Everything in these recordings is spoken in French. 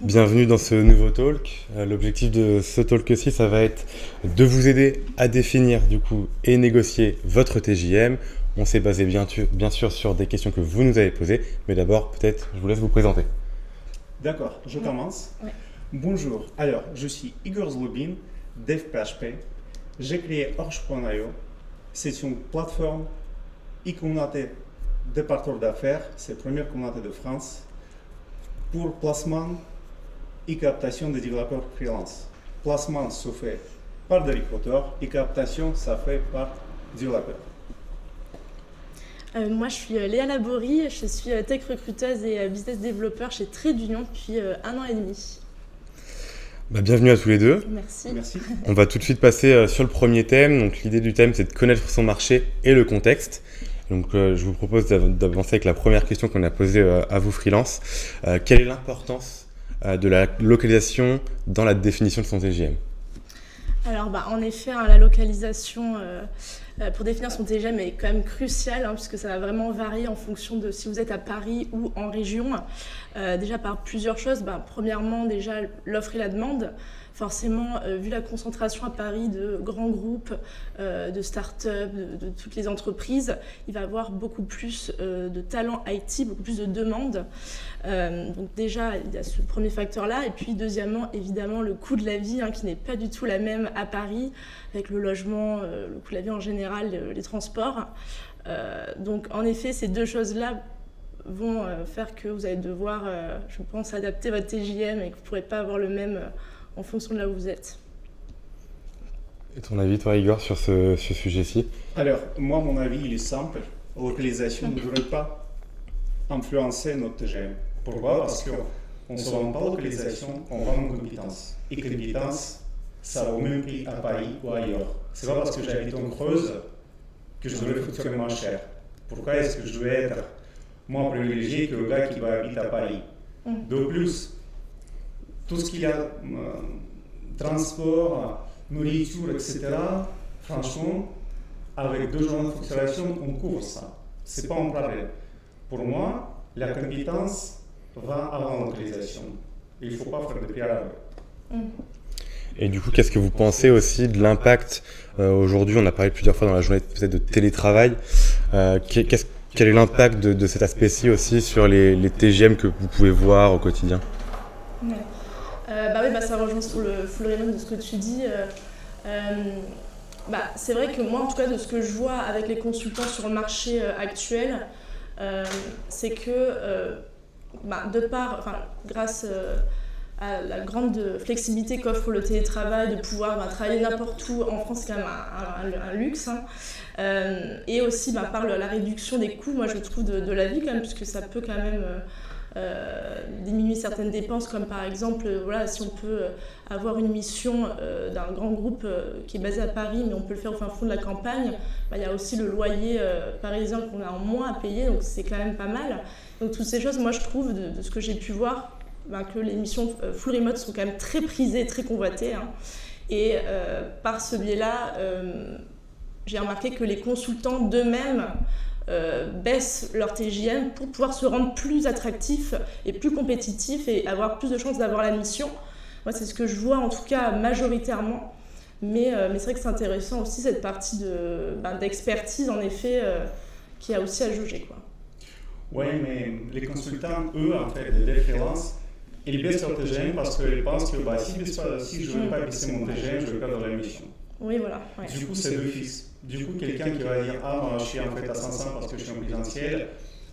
Bienvenue dans ce nouveau talk. L'objectif de ce talk-ci, ça va être de vous aider à définir du coup et négocier votre TJM. On s'est basé bien sûr sur des questions que vous nous avez posées, mais d'abord peut-être je vous laisse vous présenter. D'accord, je commence. Ouais. Bonjour, alors je suis Igor Zlobin, dev PHP. J'ai créé Orge.io. C'est une plateforme e-communauté de parcours d'affaires, c'est la première communauté de France, pour placement et captation des développeurs freelance. Placement se fait par des recruteurs et captation ça fait par développeurs. Moi, je suis Léa Laborie, je suis tech recruteuse et business développeur chez Trade Union depuis 1 an et demi. Bienvenue à tous les deux. Merci. Merci. On va tout de suite passer sur le premier thème. Donc l'idée du thème, c'est de connaître son marché et le contexte. Donc je vous propose d'avancer avec la première question qu'on a posée à vous freelance. Quelle est l'importance de la localisation dans la définition de son TJM ? Alors, en effet, la localisation pour définir son TGM est quand même cruciale, puisque ça va vraiment varier en fonction de si vous êtes à Paris ou en région. Déjà par plusieurs choses. Premièrement, déjà l'offre et la demande. Forcément, vu la concentration à Paris de grands groupes, de start-up, de toutes les entreprises, il va y avoir beaucoup plus de talents IT, beaucoup plus de demandes. Donc déjà, il y a ce premier facteur-là. Et puis deuxièmement, évidemment, le coût de la vie qui n'est pas du tout la même à Paris, avec le logement, le coût de la vie en général, les transports. Donc en effet, ces deux choses-là vont faire que vous allez devoir, je pense, adapter votre TJM et que vous ne pourrez pas avoir le même en fonction de là où vous êtes. Et ton avis, toi, Igor, sur ce sujet-ci ? Alors, moi, mon avis, il est simple. La localisation ne devrait pas influencer notre TGM. Pourquoi ? Parce qu'on ne se vend pas localisation, on vend une compétence. Et compétence, ça vaut même prix à Paris ou ailleurs. C'est pas parce que j'habite en Creuse que je devrais facturer moins cher. Pourquoi est-ce que je dois être moins privilégié que le gars qui va habiter à Paris ? De plus, tout ce qu'il y a, transport, nourriture, etc., franchement, avec 2 jours de facturation, on couvre ça. Ce n'est pas un problème. Pour moi, la compétence va avant la localisation. Il ne faut pas faire de préalable. Et du coup, qu'est-ce que vous pensez aussi de l'impact aujourd'hui, on a parlé plusieurs fois dans la journée peut-être de télétravail. Quel est l'impact de cet aspect-ci aussi sur les TGM que vous pouvez voir au quotidien ? Oui, ça rejoint sur le full remote de ce que tu dis. C'est vrai que moi, en tout cas, de ce que je vois avec les consultants sur le marché actuel, c'est que grâce à la grande flexibilité qu'offre le télétravail, de pouvoir travailler n'importe où en France, c'est quand même un luxe. Et aussi par la réduction des coûts, moi je trouve de la vie quand même, puisque ça peut quand même diminuer certaines dépenses, comme par exemple si on peut avoir une mission d'un grand groupe qui est basé à Paris, mais on peut le faire au fin fond de la campagne, il y a aussi le loyer parisien qu'on a en moins à payer, donc c'est quand même pas mal. Donc toutes ces choses, moi je trouve, de ce que j'ai pu voir, que les missions full remote sont quand même très prisées, très convoitées. Et par ce biais-là, j'ai remarqué que les consultants d'eux-mêmes baissent leur TJM pour pouvoir se rendre plus attractifs et plus compétitifs et avoir plus de chances d'avoir la mission. Moi, c'est ce que je vois en tout cas majoritairement. Mais c'est vrai que c'est intéressant aussi cette partie d'expertise, en effet, qui a aussi à juger, quoi. Oui, mais les consultants, eux, en fait, les dev freelance, ils baissent leur TGM parce qu'ils pensent que si je ne vais pas baisser mon TGM, je vais perdre la mission. Oui, voilà. Ouais. Du coup, c'est d'office. Du coup, quelqu'un qui va dire moi, je suis en fait à 500 parce que je suis en présentiel,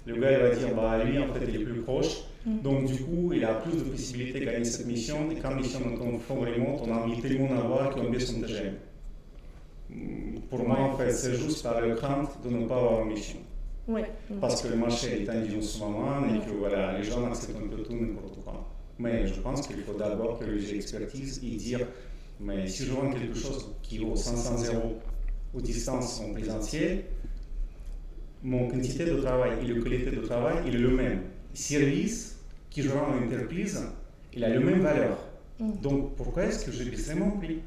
le gars il va dire lui, en fait, il est plus proche. Donc, du coup, il a plus de possibilités de gagner cette mission. Et quand mission dans full remote, on a invité tout le monde à voir qu'on baisse son TGM. Pour moi, en fait, c'est juste par la crainte de ne pas avoir une mission. Ouais. Parce que le marché est tendu en ce moment et que les gens acceptent un peu tout, n'importe quoi. Mais je pense qu'il faut d'abord que j'ai l'expertise et dire mais si je vends quelque chose qui vaut 500 € aux distances en présentiel, mon quantité de travail et la qualité de travail il est le même. Le service que je rends à l'entreprise, il a la même valeur. Donc pourquoi est-ce que je baisserai mon prix ?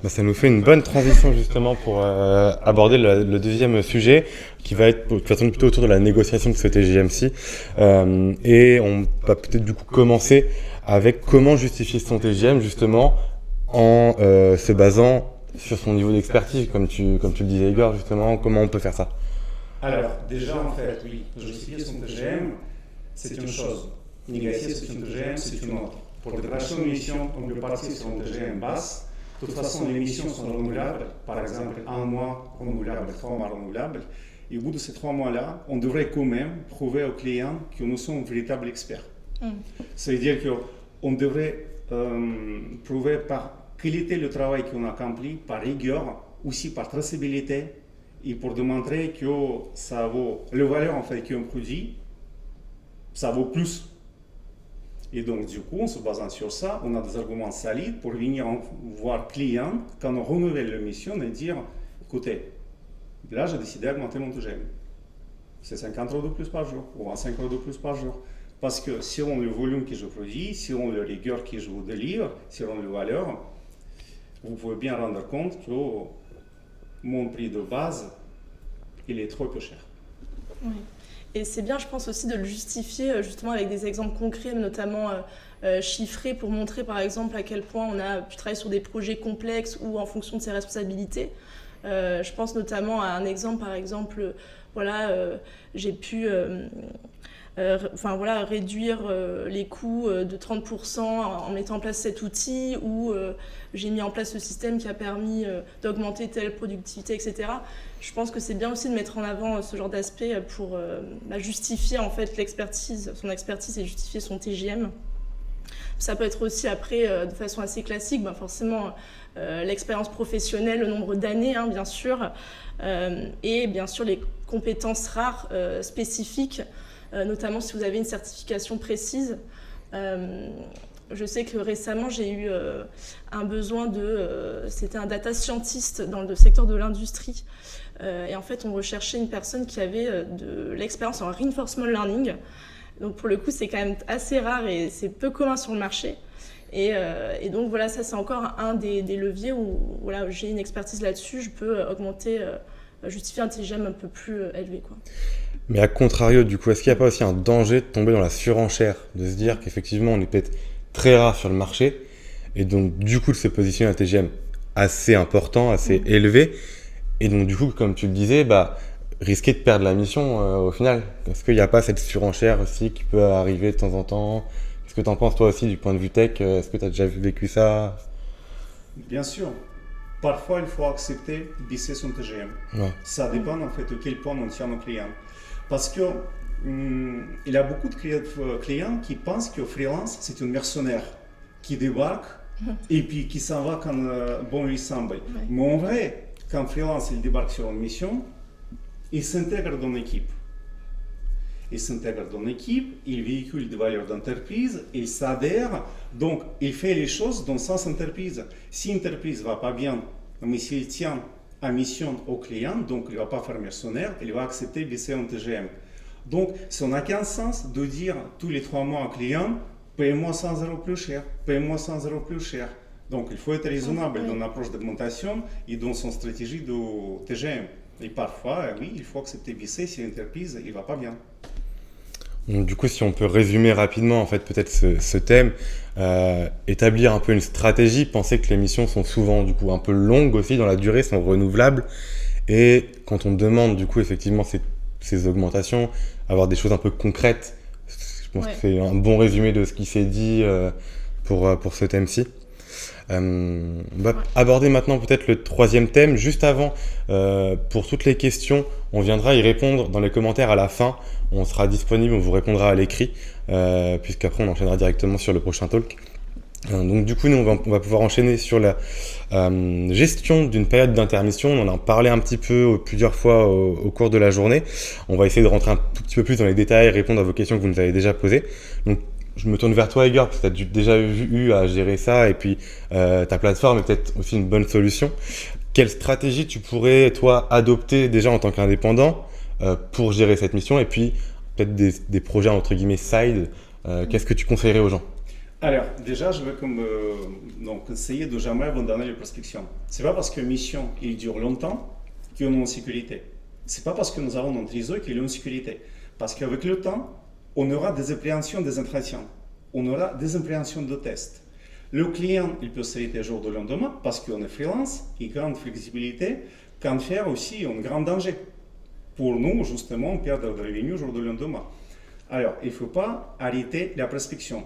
Ça nous fait une bonne transition justement pour aborder le deuxième sujet qui va être de toute façon plutôt autour de la négociation de ce TJM-ci. Et on va peut-être du coup commencer avec comment justifier son TJM justement en se basant sur son niveau d'expertise, comme tu le disais Igor, justement, comment on peut faire ça? Alors, déjà, en fait, oui, justifier son TGM, c'est une chose. Négocier son TGM, c'est une autre. Pour déclencher une mission, on peut partir sur un TGM basse. De toute façon, les missions sont renouvelables, par exemple, 1 mois renouvelable, 3 mois renouvelables. Et au bout de ces 3 mois-là, on devrait quand même prouver aux clients que nous sommes véritables experts. Ça veut dire qu'on devrait prouver par qualité le travail qu'on a accompli, par rigueur, aussi par traçabilité, et pour démontrer que ça vaut, le valeur en fait qu'on produit, ça vaut plus. Et donc du coup, en se basant sur ça, on a des arguments solides pour venir voir client quand on renouvelle la mission et dire, écoutez, là j'ai décidé d'augmenter mon TGM. C'est 50 € de plus par jour, ou 25 € de plus par jour. Parce que selon le volume que je produis, selon la rigueur que je vous délivre, selon la valeur, vous pouvez bien rendre compte que mon prix de base, il est trop peu cher. Oui. Et c'est bien, je pense aussi, de le justifier justement avec des exemples concrets, notamment chiffrés, pour montrer par exemple à quel point on a pu travailler sur des projets complexes ou en fonction de ses responsabilités. Je pense notamment à un exemple, par exemple, j'ai pu réduire les coûts de 30% en mettant en place cet outil, ou j'ai mis en place ce système qui a permis d'augmenter telle productivité, etc. Je pense que c'est bien aussi de mettre en avant ce genre d'aspect pour justifier en fait son expertise et justifier son TJM. Ça peut être aussi après, de façon assez classique, forcément l'expérience professionnelle, le nombre d'années, bien sûr, et bien sûr les compétences rares spécifiques, notamment si vous avez une certification précise. Je sais que récemment, j'ai eu un besoin c'était un data scientist dans le secteur de l'industrie. Et en fait, on recherchait une personne qui avait de l'expérience en reinforcement learning. Donc pour le coup, c'est quand même assez rare et c'est peu commun sur le marché. Et donc voilà, ça c'est encore un des leviers où j'ai une expertise là-dessus, je peux justifier un TGM un peu plus élevé, quoi. Mais à contrario, du coup, est-ce qu'il n'y a pas aussi un danger de tomber dans la surenchère, de se dire qu'effectivement on est peut-être très rare sur le marché, et donc du coup de se positionner à un TGM assez important, assez élevé, et donc du coup, comme tu le disais, risquer de perdre la mission au final? Est-ce qu'il n'y a pas cette surenchère aussi qui peut arriver de temps en temps? Qu'est-ce que tu en penses toi aussi du point de vue tech? Est-ce que tu as déjà vécu ça? Bien sûr. Parfois, il faut accepter de baisser son TGM. Ouais. Ça dépend en fait de quel point on tient nos clients. Parce que il y a beaucoup de clients qui pensent que freelance, c'est un mercenaire qui débarque et puis qui s'en va quand bon lui semble. Ouais. Mais en vrai, quand freelance il débarque sur une mission, il s'intègre dans l'équipe. Il s'intègre dans l'équipe, il véhicule des valeurs d'entreprise, il s'adhère, donc il fait les choses dans le sens entreprise. Si l'entreprise ne va pas bien, mais s'il tient à mission au client, donc il ne va pas faire mercenaire, il va accepter de baisser un TGM. Donc ça n'a qu'un sens de dire tous les 3 mois au client, paye-moi 100 € plus cher, paye-moi 100 € plus cher. Donc il faut être raisonnable dans l'approche d'augmentation et dans son stratégie de TGM. Et parfois, oui, il faut accepter de baisser si l'entreprise ne va pas bien. Donc, du coup, si on peut résumer rapidement en fait peut-être ce thème, établir un peu une stratégie, penser que les missions sont souvent du coup un peu longues aussi dans la durée, sont renouvelables, et quand on demande du coup effectivement ces augmentations, avoir des choses un peu concrètes. Je pense que c'est un bon résumé de ce qui s'est dit pour ce thème-ci. On va aborder maintenant peut-être le troisième thème. Juste avant, pour toutes les questions, on viendra y répondre dans les commentaires à la fin. On sera disponible, on vous répondra à l'écrit, puisqu'après on enchaînera directement sur le prochain talk. Donc du coup, nous, on va pouvoir enchaîner sur la gestion d'une période d'intermission. On en a parlé un petit peu plusieurs fois au cours de la journée. On va essayer de rentrer un tout petit peu plus dans les détails et répondre à vos questions que vous nous avez déjà posées. Donc, je me tourne vers toi, Igor, parce que tu as déjà eu à gérer ça, et puis ta plateforme est peut-être aussi une bonne solution. Quelle stratégie tu pourrais, toi, adopter déjà en tant qu'indépendant pour gérer cette mission, et puis peut-être des projets entre guillemets side, qu'est-ce que tu conseillerais aux gens? Alors, déjà, je vais donc essayer de jamais abandonner les prospections. C'est pas parce qu'une mission il dure longtemps qu'on est en sécurité. C'est pas parce que nous avons un trésor qu'il est en sécurité. Parce qu'avec le temps, on aura des appréhensions des entretiens. On aura des appréhensions de tests. Le client, il peut s'arrêter jour de lendemain parce qu'on est freelance et grande flexibilité quand faire aussi un grand danger. Pour nous, justement, perdre de revenus jour de lendemain. Alors, il ne faut pas arrêter la prospection.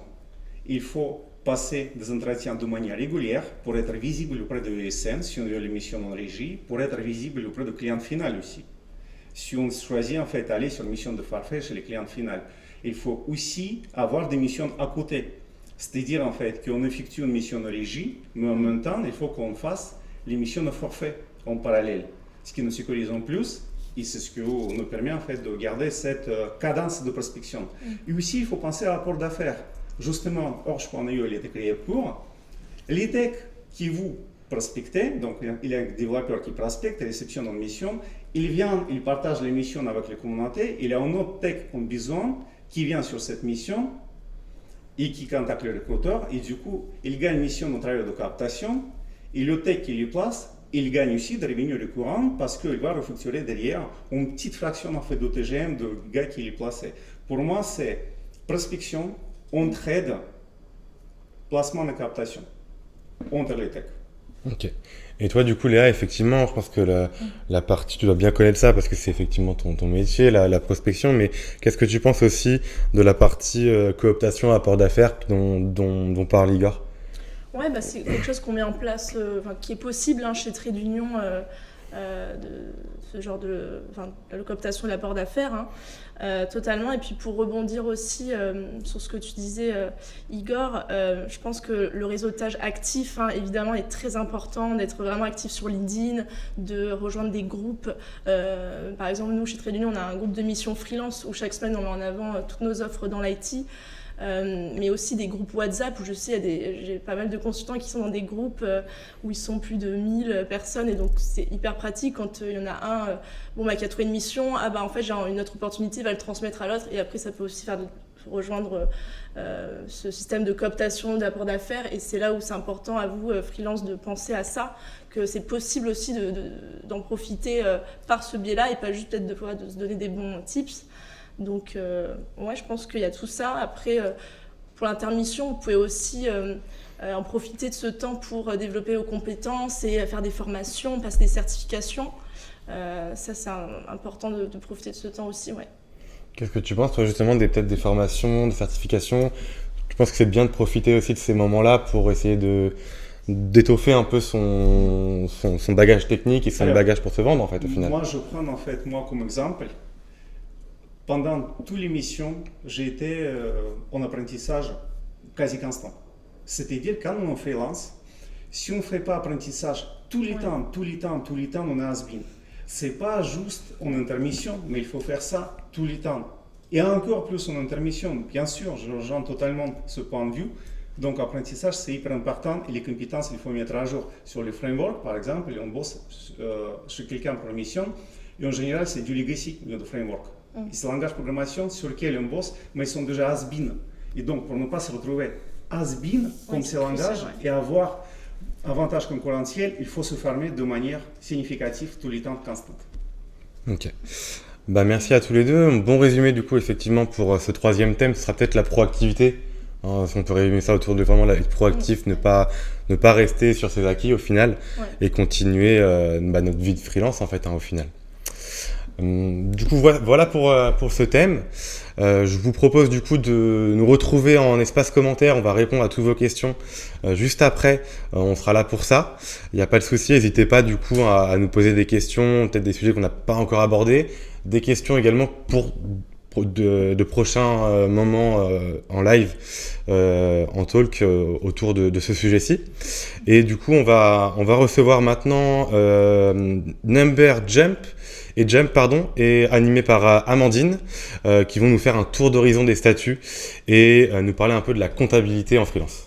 Il faut passer des entretiens de manière régulière pour être visible auprès de l'ESN, si on veut l'émission en régie, pour être visible auprès du client final aussi. Si on choisit en fait d'aller sur une mission de forfait chez le client final, il faut aussi avoir des missions à côté. C'est-à-dire en fait qu'on effectue une mission de régie, mais en même temps, il faut qu'on fasse les missions de forfait en parallèle. Ce qui nous sécurise en plus, et c'est ce qui nous permet en fait de garder cette cadence de prospection. Et aussi, il faut penser à l'apport d'affaires. Justement, Orange.io, il a été créé pour les techs qui vous prospectez, donc il y a un développeur qui prospecte, réceptionne une mission, il vient, il partage les missions avec les communautés, il y a un autre tech en besoin qui vient sur cette mission et qui contacte le recruteur, et du coup, il gagne une mission au travers de captation, et le tech qui lui place, il gagne aussi des revenus récurrents parce qu'il va refacturer derrière une petite fraction en fait de TGM de gars qui lui placé. Pour moi, c'est prospection, entraide, placement et captation entre les techs. Ok. Et toi, du coup, Léa, effectivement, je pense que la partie, tu dois bien connaître ça parce que c'est effectivement ton métier, la prospection, mais qu'est-ce que tu penses aussi de la partie cooptation, apport d'affaires dont parle Igor? Ouais, bah, c'est quelque chose qu'on met en place, qui est possible chez Trade Union, de ce genre de la cooptation et l'apport d'affaires, totalement. Et puis pour rebondir aussi sur ce que tu disais, Igor, je pense que le réseautage actif, évidemment, est très important, d'être vraiment actif sur LinkedIn, de rejoindre des groupes. Par exemple, nous, chez Trade Union, on a un groupe de mission freelance où chaque semaine, on met en avant toutes nos offres dans l'IT. Mais aussi des groupes WhatsApp où je sais, j'ai pas mal de consultants qui sont dans des groupes où ils sont plus de 1000 personnes, et donc c'est hyper pratique quand il y en a un qui a trouvé une mission, en fait j'ai une autre opportunité, il va le transmettre à l'autre, et après ça peut aussi faire rejoindre ce système de cooptation, d'apport d'affaires, et c'est là où c'est important à vous, freelance, de penser à ça, que c'est possible aussi d'en profiter par ce biais-là, et pas juste peut-être de se donner des bons tips. Donc, je pense qu'il y a tout ça. Après, pour l'intermission, vous pouvez aussi en profiter de ce temps pour développer vos compétences et faire des formations, passer des certifications. Ça, c'est important de profiter de ce temps aussi, ouais. Qu'est-ce que tu penses, toi, justement, peut-être des formations, des certifications? Tu penses que c'est bien de profiter aussi de ces moments-là pour essayer d'étoffer un peu son bagage technique et son bagage pour se vendre, en fait, au final? Moi, je prends, moi, comme exemple. Pendant toutes les missions, j'ai été en apprentissage quasi constant. C'est-à-dire, quand on est en freelance, si on ne fait pas apprentissage tout le temps, on est has-been. Ce n'est pas juste en intermission, mais il faut faire ça tout le temps. Et encore plus en intermission, bien sûr, je rejoins totalement ce point de vue. Donc, apprentissage, c'est hyper important, et les compétences, il faut mettre à jour sur les frameworks, par exemple, et on bosse chez quelqu'un pour une mission, et en général, c'est du legacy, de framework. C'est un langage de programmation sur lequel on bosse, mais ils sont déjà has-been. Et donc, pour ne pas se retrouver has-been comme ces langages et avoir avantage concurrentiel, il faut se former de manière significative tout le temps, constante. Ok. Merci à tous les deux. Un bon résumé, du coup, effectivement, pour ce troisième thème, ce sera peut-être la proactivité. Si on peut résumer ça autour de vraiment être proactif, ne pas rester sur ses acquis au final, et continuer notre vie de freelance, en fait, au final. Du coup, voilà pour ce thème. Je vous propose du coup de nous retrouver en espace commentaire. On va répondre à toutes vos questions juste après. On sera là pour ça. Il n'y a pas de souci. N'hésitez pas du coup à nous poser des questions, peut-être des sujets qu'on n'a pas encore abordés. Des questions également pour de prochains moments en live, en talk autour de ce sujet-ci. Et du coup, on va recevoir maintenant Jump et animé par Amandine, qui vont nous faire un tour d'horizon des statuts et nous parler un peu de la comptabilité en freelance.